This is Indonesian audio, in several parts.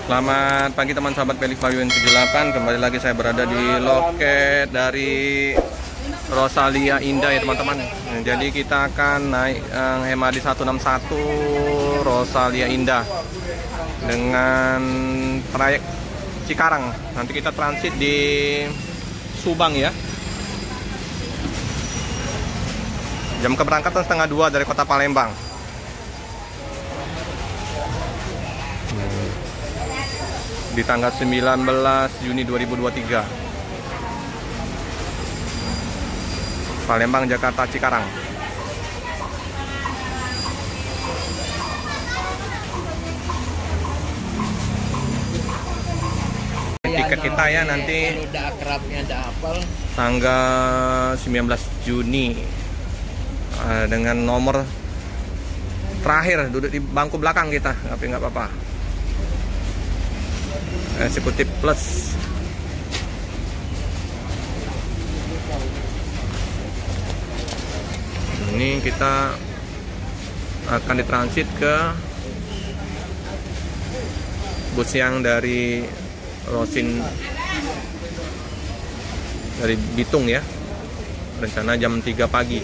Selamat pagi teman sahabat Felix Paguyuban 78. Kembali lagi saya berada di loket dari Rosalia Indah ya teman-teman. Jadi kita akan naik MHD 161 Rosalia Indah dengan trayek Cikarang. Nanti kita transit di Subang ya. Jam keberangkatan setengah 2 dari kota Palembang. Di tanggal 19 Juni 2023. Palembang, Jakarta, Cikarang. Tiket kita ya nanti udah akrabnya, udah hafal. tanggal 19 Juni dengan nomor terakhir, duduk di bangku belakang kita, tapi nggak apa-apa. Eksekutif plus. Ini kita akan ditransit ke bus yang dari Rosin, dari Bitung ya. Rencana jam 3 pagi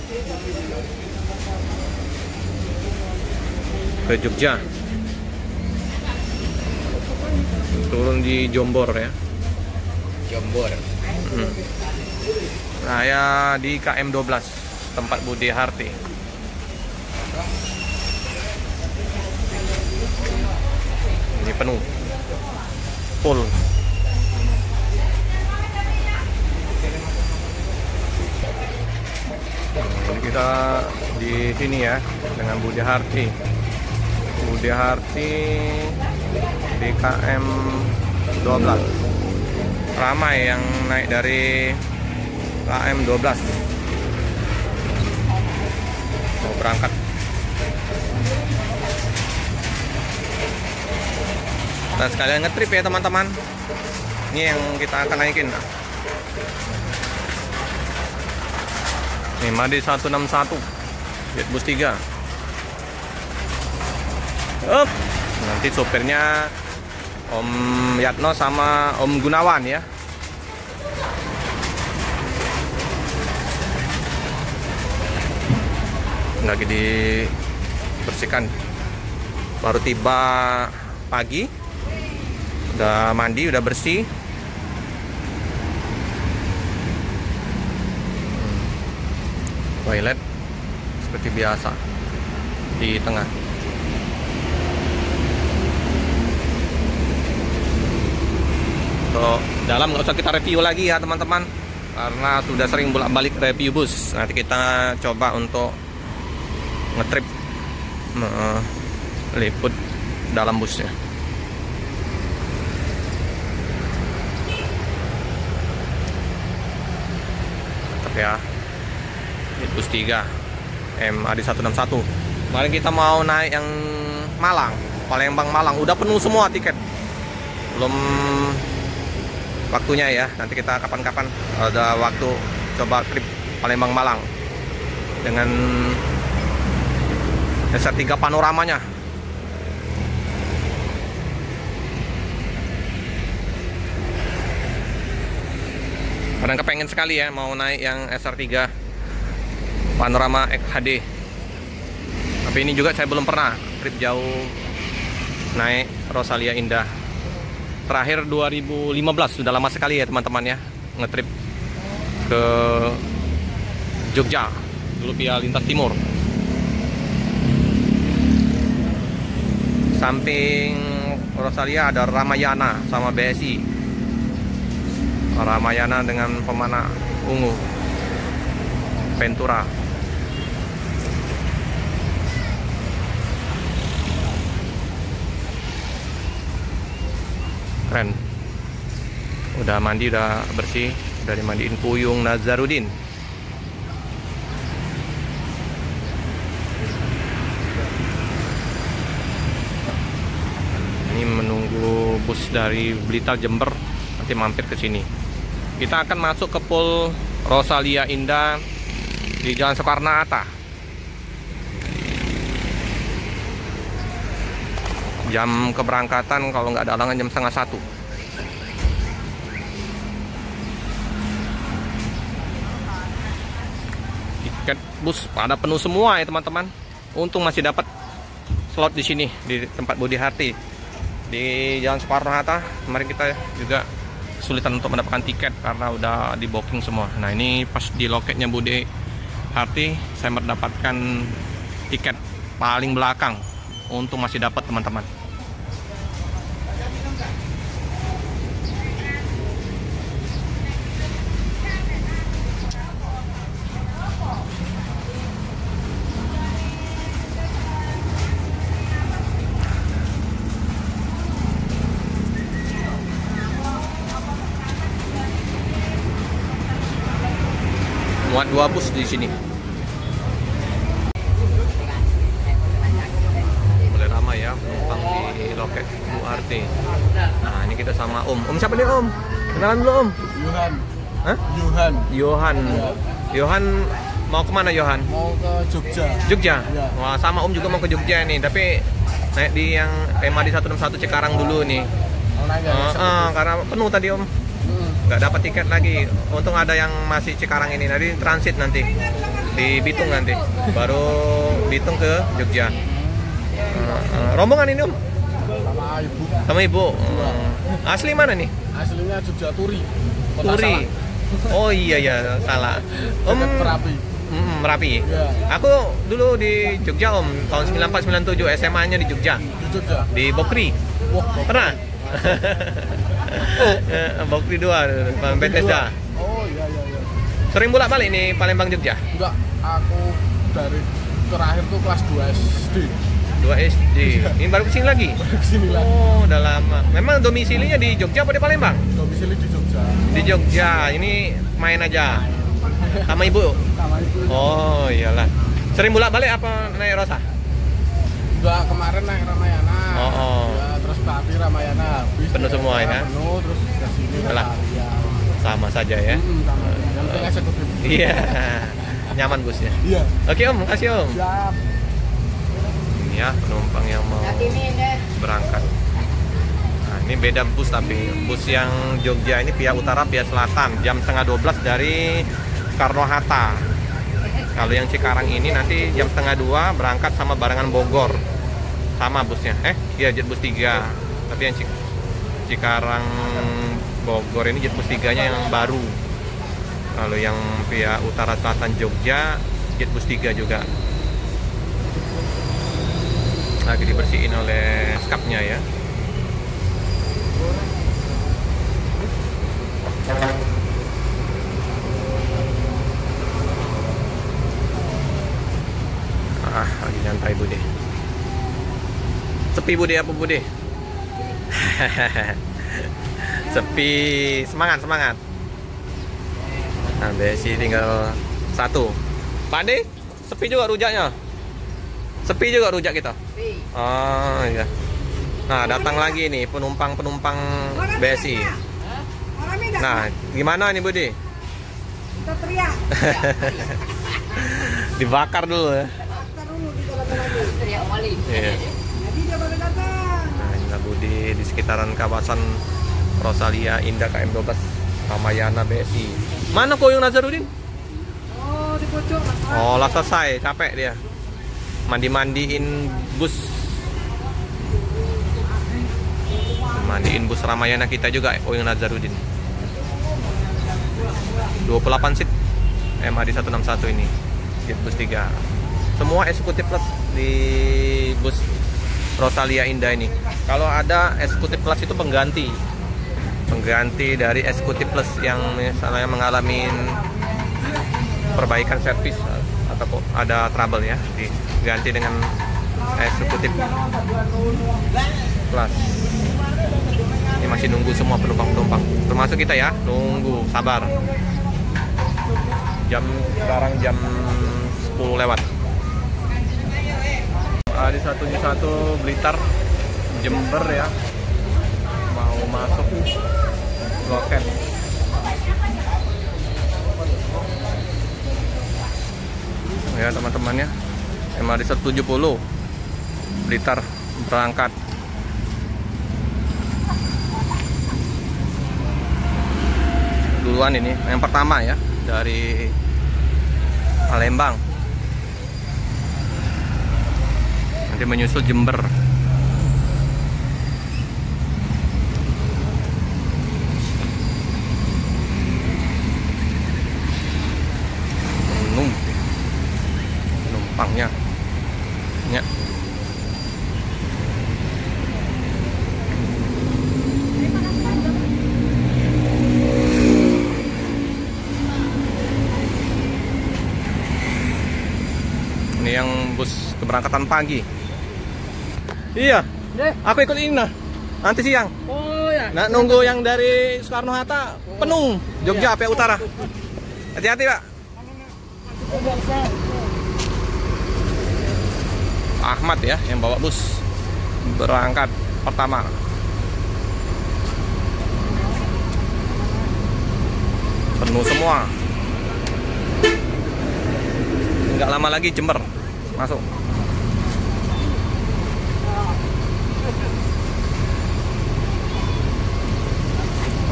ke Jogja. Turun di Jombor ya. Jombor. Saya di KM 12 tempat Budi Harti. Ini penuh, full. Jadi kita di sini ya dengan Budi Harti. Budi Harti di KM 12. Ramai yang naik dari KM 12 mau berangkat. Kita sekalian ngetrip ya teman-teman. Ini yang kita akan naikin. Ini MHD 161 Jetbus 3. Nanti sopirnya Om Yatno sama Om Gunawan ya. Lagi dibersihkan. Baru tiba pagi. Udah mandi, udah bersih. Toilet seperti biasa di tengah. Untuk dalam nggak usah kita review lagi ya teman-teman, karena sudah sering bolak-balik review bus. Nanti kita coba untuk ngetrip liput dalam busnya. Tapi ya, bus 3 MHD 161. Kemarin kita mau naik yang Malang, Palembang Malang, udah penuh semua tiket. Belum waktunya ya, nanti kita kapan-kapan ada waktu coba trip Palembang Malang dengan SR3 panoramanya. Kadang kepengen sekali ya mau naik yang SR3 panorama XHD, tapi ini juga saya belum pernah trip jauh naik Rosalia Indah. Terakhir 2015, sudah lama sekali ya teman-teman ya, ngetrip ke Jogja dulu via lintas timur. Samping Rosalia ada Ramayana sama BSI. Ramayana dengan pemana ungu Ventura. Keren. Udah mandi, udah bersih, udah dimandiin Puyung Nazarudin. Ini menunggu bus dari Blitar Jember, nanti mampir ke sini. Kita akan masuk ke Pul Rosalia Indah di Jalan Soekarno-Hatta. Jam keberangkatan kalau nggak ada halangan jam 12:30. Tiket bus pada penuh semua ya teman-teman. Untung masih dapat slot di sini di tempat Budi Harti di Jalan Soekarno-Hatta. Kemarin kita juga kesulitan untuk mendapatkan tiket karena udah di booking semua. Nah ini pas di loketnya Budi Harti saya mendapatkan tiket paling belakang. Untung masih dapat teman-teman. Muat 2 bus di sini. Mulai ramai ya penumpang di loket Bu Harti. Nah, ini kita sama Om. Om siapa nih, Om? Kenalan dulu, Om. Yohan. Hah? Yohan. Yohan. Yohan mau kemana, Yohan? Mau ke Jogja. Jogja? Ya. Wah, sama Om juga mau ke Jogja nih, tapi naik di yang MAD 161 Cikarang dulu nih. Mau nanya. Karena penuh tadi, Om. Nggak dapat tiket lagi. Untung ada yang masih Cikarang ini. Nanti transit nanti di Bitung nanti. Baru Bitung ke Jogja. Rombongan ini, Om? Sama ibu. Sama Ibu. Asli mana nih? Aslinya Jogja Turi. Kota Turi. Salak. Oh iya ya, salah. Om Dekat Merapi. Merapi. Ya. Aku dulu di Jogja, Om. Tahun 94 97 SMA-nya di Jogja. Di Jogja. Di Bokri. Wah, Pernah? Bokri 2, Bethesda. Oh iya. Sering bolak-balik nih Palembang Jogja. Enggak, aku dari terakhir tuh kelas 2 SD. 2 SD. Ini baru kesini lagi. Kesini lagi. Oh, udah lama. Memang domisilinya di Jogja apa di Palembang? Domisili di Jogja. Di Jogja. Ini main aja. Sama Ibu. Sama ibu. Oh, iyalah. Sering bolak-balik apa naik Rosa? Enggak, kemarin naik Ramayana. Oh. Ya, terus tapi Ramayana habis. Penuh semua ya? Penuh, terus ke sini Alah. ya. Sama saja ya. Sama. Yang penting eksekutif. Iya. Nyaman busnya. Iya. Oke, Om, makasih, Om. Siap. Ini ya penumpang yang mau berangkat. Nah, ini beda bus tapi bus yang Jogja ini pihak utara, pihak selatan. Jam 11:30 dari Soekarno-Hatta. Kalau yang Cikarang ini nanti jam 1:30 berangkat sama barengan Bogor. Sama busnya. Iya Jet Bus 3. Tapi yang Cikarang Bogor ini Jet Bus 3-nya yang baru. Kalau yang pihak utara selatan Jogja Jet Bus 3 juga. Lagi dibersihin oleh skapnya ya. Lagi nyantai Bude. Sepi Bude apa Bude? Sepi, semangat. Nah, Besi tinggal 1. Pak De, sepi juga rujaknya. Sepi juga rujak kita. Oh iya. Nah, datang lagi nih penumpang BSI. Nah, gimana nih Budi? Kita teriak. Dibakar dulu ya. Bakar dulu di dalam teriak wali. Iya. Jadi dia baru datang. Nah, inilah Budi di sekitaran kawasan Rosalia Indah KM12 Ramayana BSI. Mana Koyong Nazarudin? Oh, di pojok. Oh, lah selesai, capek dia. Mandiin bus. Mandiin bus Ramayana kita juga Koyong Nazarudin. 28 seat MAD 161 ini. Jet Bus 3. Semua eksekutif plus di bus Rosalia Indah ini. Kalau ada eksekutif plus itu pengganti dari eksekutif plus yang misalnya mengalami perbaikan servis atau ada trouble ya, diganti dengan eksekutif plus. Ini masih nunggu semua penumpang termasuk kita ya, nunggu, sabar. Sekarang jam 10 lewat. Di 171 Blitar Jember ya, mau masuk loket. Ya teman-temannya, MAD 170 Blitar berangkat tujuan ini. Yang pertama ya, dari Palembang. Nanti menyusul Jember. Penumpangnya. Ya. Ini yang bus keberangkatan pagi. Iya, aku ikut ini nah. Nanti siang. Oh ya. Nah, nunggu yang dari Soekarno Hatta penuh. Jogja PA Utara. Hati-hati, Pak. Ahmad ya yang bawa bus berangkat pertama. Penuh semua. Nggak lama lagi Jember masuk.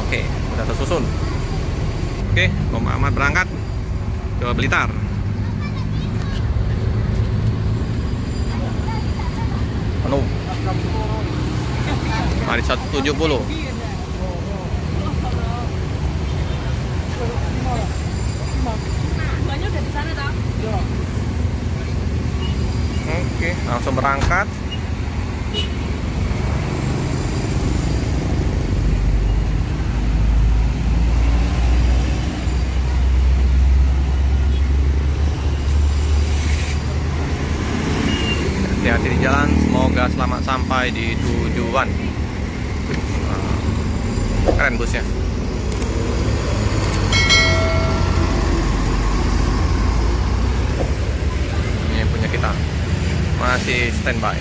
Oke, udah tersusun. Oke, Om Ahmad berangkat ke Blitar. Penuh. Hari 170. Oke, langsung berangkat. Hati-hati di jalan, semoga selamat sampai di tujuan. Keren busnya. Ini punya kita. Masih standby.